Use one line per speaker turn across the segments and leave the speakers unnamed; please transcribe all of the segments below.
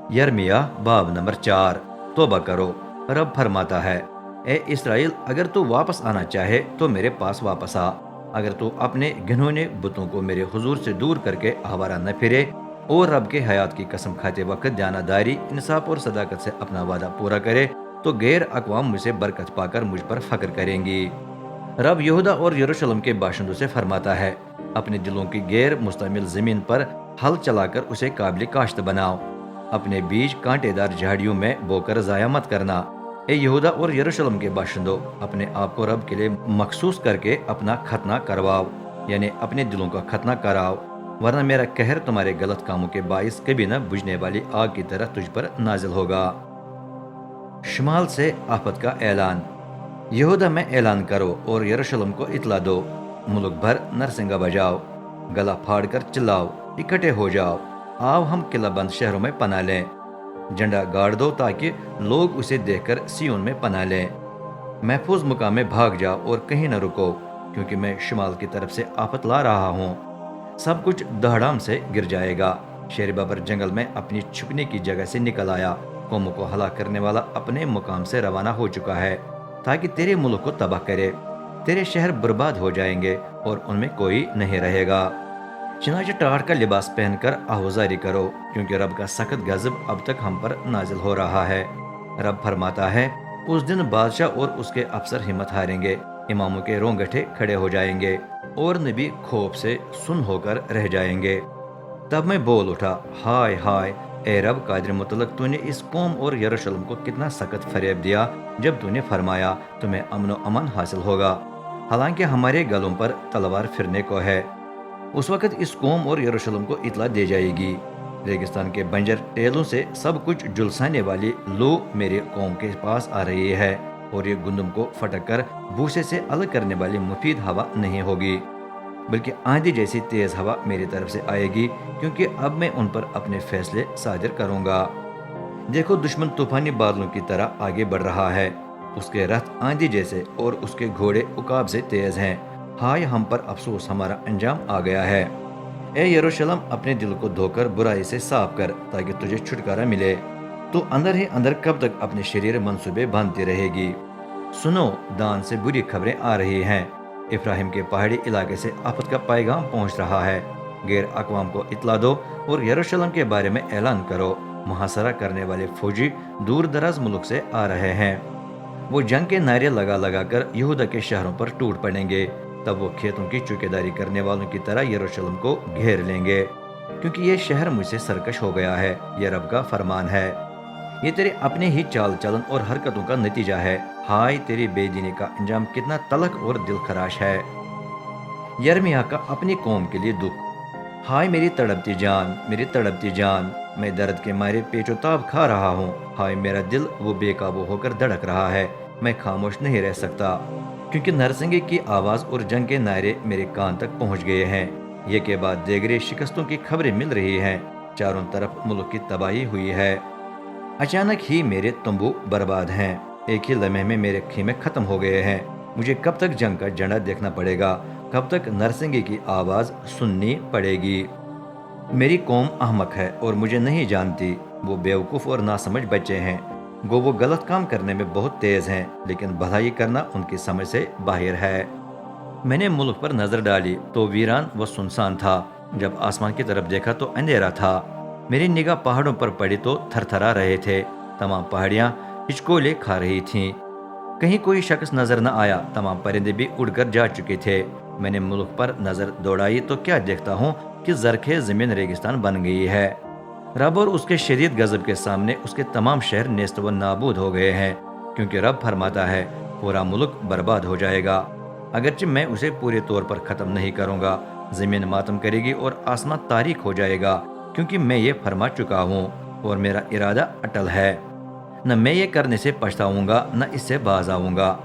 یرمیا باب نمبر 4۔ توبہ کرو، رب فرماتا ہے، اے اسرائیل، اگر تو واپس آنا چاہے تو میرے پاس واپس آ۔ اگر تو اپنے گھنونے بتوں کو میرے حضور سے دور کر کے آوارہ نہ پھرے اور رب کے حیات کی قسم کھاتے وقت دیانتداری، انصاف اور صداقت سے اپنا وعدہ پورا کرے، تو غیر اقوام مجھ سے برکت پا کر مجھ پر فخر کریں گی۔ رب یہودا اور یروشلم کے باشندوں سے فرماتا ہے، اپنے دلوں کی غیر مستعمل زمین پر ہل چلا کر اسے قابل کاشت بناؤ۔ اپنے بیج کانٹے دار جھاڑیوں میں بو کر ضائع مت کرنا۔ اے یہودا اور یروشلم کے باشندوں، اپنے آپ کو رب کے لیے مخصوص کر کے اپنا ختنہ کرواؤ، یعنی اپنے دلوں کا ختنہ کراؤ، ورنہ میرا قہر تمہارے غلط کاموں کے باعث کبھی نہ بجھنے والی آگ کی طرح تجھ پر نازل ہوگا۔ شمال سے آفت کا اعلان۔ یہودا میں اعلان کرو اور یروشلم کو اطلاع دو، ملک بھر نرسنگا بجاؤ، گلا پھاڑ کر چلاؤ، اکٹھے ہو جاؤ، آؤ ہم قلعہ بند شہروں میں پناہ لیں۔ جھنڈا گاڑ دو تاکہ لوگ اسے دیکھ کر سیون میں پناہ لیں۔ محفوظ مقام میں بھاگ جاؤ اور کہیں نہ رکو، کیونکہ میں شمال کی طرف سے آفت لا رہا ہوں۔ سب کچھ دہڑام سے گر جائے گا۔ شیر ببر جنگل میں اپنی چھپنے کی جگہ سے نکل آیا، قوموں کو ہلاک کرنے والا اپنے مقام سے روانہ ہو چکا ہے تاکہ تیرے ملک کو تباہ کرے۔ تیرے شہر برباد ہو جائیں گے اور ان میں کوئی نہیں رہے گا۔ چنانچہ ٹاٹ کا لباس پہن کر آہوزاری کرو، کیونکہ رب کا سخت غضب اب تک ہم پر نازل ہو رہا ہے۔ رب فرماتا ہے، اس دن بادشاہ اور اس کے افسر ہمت ہاریں گے، اماموں کے رونگٹھے کھڑے ہو جائیں گے اور نبی خوف سے سن ہو کر رہ جائیں گے۔ تب میں بول اٹھا، ہائے ہائے، اے رب قادر مطلق، تو نے اس قوم اور یروشلم کو کتنا سخت فریب دیا جب تو نے فرمایا تمہیں امن و امان حاصل ہوگا، حالانکہ ہمارے گلوں پر تلوار پھرنے کو ہے۔ اس وقت اس قوم اور یروشلم کو اطلاع دی جائے گی، ریگستان کے بنجر ٹیلوں سے سب کچھ جلسانے والی لو میری قوم کے پاس آ رہی ہے، اور یہ گندم کو پھٹک کر بھوسے سے الگ کرنے والی مفید ہوا نہیں ہوگی، بلکہ آندھی جیسی تیز ہوا میری طرف سے آئے گی، کیونکہ اب میں ان پر اپنے فیصلے صادر کروں گا۔ دیکھو، دشمن طوفانی بادلوں کی طرح آگے بڑھ رہا ہے، اس کے رتھ آندھی جیسے اور اس کے گھوڑے عقاب سے تیز ہیں۔ ہائے ہم پر افسوس، ہمارا انجام آ گیا ہے۔ اے یروشلم، اپنے دل کو دھو کر برائی سے صاف کر تاکہ تجھے چھٹکارا ملے۔ تو اندر ہی اندر کب تک اپنے شریر منصوبے باندھتی رہے گی؟ سنو، دان سے بری خبریں آ رہی ہیں، افراہیم کے پہاڑی علاقے سے آفت کا پیغام پہنچ رہا ہے۔ غیر اقوام کو اطلاع دو اور یروشلم کے بارے میں اعلان کرو، محاصرہ کرنے والے فوجی دور دراز ملک سے آ رہے ہیں۔ وہ جنگ کے نعرے لگا لگا کر یہودا کے شہروں پر ٹوٹ پڑیں گے، تب وہ کھیتوں کی چوکیداری کرنے والوں کی طرح یروشلم کو گھیر لیں گے، کیونکہ یہ شہر مجھ سے سرکش ہو گیا ہے، یہ رب کا فرمان ہے۔ یہ تیرے اپنے ہی چال چلن اور حرکتوں کا نتیجہ ہے۔ ہائے تیری بے دینی کا انجام کتنا تلخ اور دل خراش ہے۔ یرمیا کا اپنی قوم کے لیے دکھ۔ ہائے میری تڑپتی جان، میری تڑپتی جان، میں درد کے مارے پیچ و تاب کھا رہا ہوں۔ ہائے میرا دل، وہ بے قابو ہو کر دھڑک رہا ہے، میں خاموش نہیں رہ سکتا، کیونکہ نرسنگے کی آواز اور جنگ کے نعرے میرے کان تک پہنچ گئے ہیں۔ یہ کے بعد دیگرے شکستوں کی خبریں مل رہی ہیں، چاروں طرف ملک کی تباہی ہوئی ہے۔ اچانک ہی میرے تمبو برباد ہیں، ایک ہی لمحے میں میرے خیمے ختم ہو گئے ہیں۔ مجھے کب تک جنگ کا جھنڈا دیکھنا پڑے گا؟ کب تک نرسنگے کی آواز سننی پڑے گی؟ میری قوم احمق ہے اور مجھے نہیں جانتی، وہ بیوقوف اور ناسمجھ بچے ہیں۔ گو وہ غلط کام کرنے میں بہت تیز ہیں، لیکن بھلائی کرنا ان کی سمجھ سے باہر ہے۔ میں نے ملک پر نظر ڈالی تو ویران و سنسان تھا، جب آسمان کی طرف دیکھا تو اندھیرا تھا۔ میری نگاہ پہاڑوں پر پڑی تو تھر تھرا رہے تھے، تمام پہاڑیاں ہچکولے کھا رہی تھیں، کہیں کوئی شخص نظر نہ آیا، تمام پرندے بھی اڑ کر جا چکے تھے۔ میں نے ملک پر نظر دوڑائی تو کیا دیکھتا ہوں کہ زرخیز زمین ریگستان بن گئی ہے۔ رب اور اس کے شدید غضب کے سامنے اس کے تمام شہر نیست و نابود ہو گئے ہیں، کیونکہ رب فرماتا ہے، پورا ملک برباد ہو جائے گا، اگرچہ میں اسے پورے طور پر ختم نہیں کروں گا۔ زمین ماتم کرے گی اور آسمان تاریک ہو جائے گا، کیونکہ میں یہ فرما چکا ہوں اور میرا ارادہ اٹل ہے۔ نہ میں یہ کرنے سے پچھتاؤں گا، نہ اس سے باز آؤں گا۔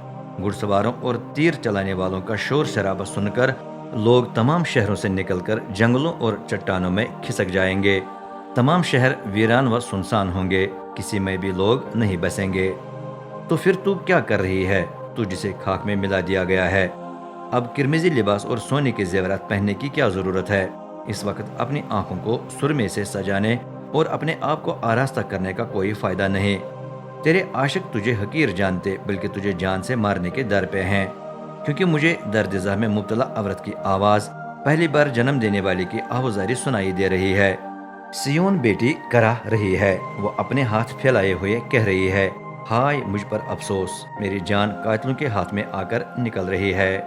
گھڑ سواروں اور تیر چلانے والوں کا شور شرابہ سن کر لوگ تمام شہروں سے نکل کر جنگلوں اور چٹانوں میں کھسک جائیں گے۔ تمام شہر ویران و سنسان ہوں گے، کسی میں بھی لوگ نہیں بسیں گے۔ تو پھر تو کیا کر رہی ہے، تو جسے خاک میں ملا دیا گیا ہے؟ اب کرمیزی لباس اور سونے کے زیورات پہننے کی کیا ضرورت ہے؟ اس وقت اپنی آنکھوں کو سرمے سے سجانے اور اپنے آپ کو آراستہ کرنے کا کوئی فائدہ نہیں۔ تیرے عاشق تجھے حقیر جانتے بلکہ تجھے جان سے مارنے کے در پہ ہیں، کیونکہ مجھے درد زہ میں مبتلا عورت کی آواز، پہلی بار جنم دینے والی کی آہوزاری سنائی دے رہی ہے۔ سیون بیٹی کراہ رہی ہے، وہ اپنے ہاتھ پھیلائے ہوئے کہہ رہی ہے، ہائے مجھ پر افسوس، میری جان قاتلوں کے ہاتھ میں آ کر نکل رہی ہے۔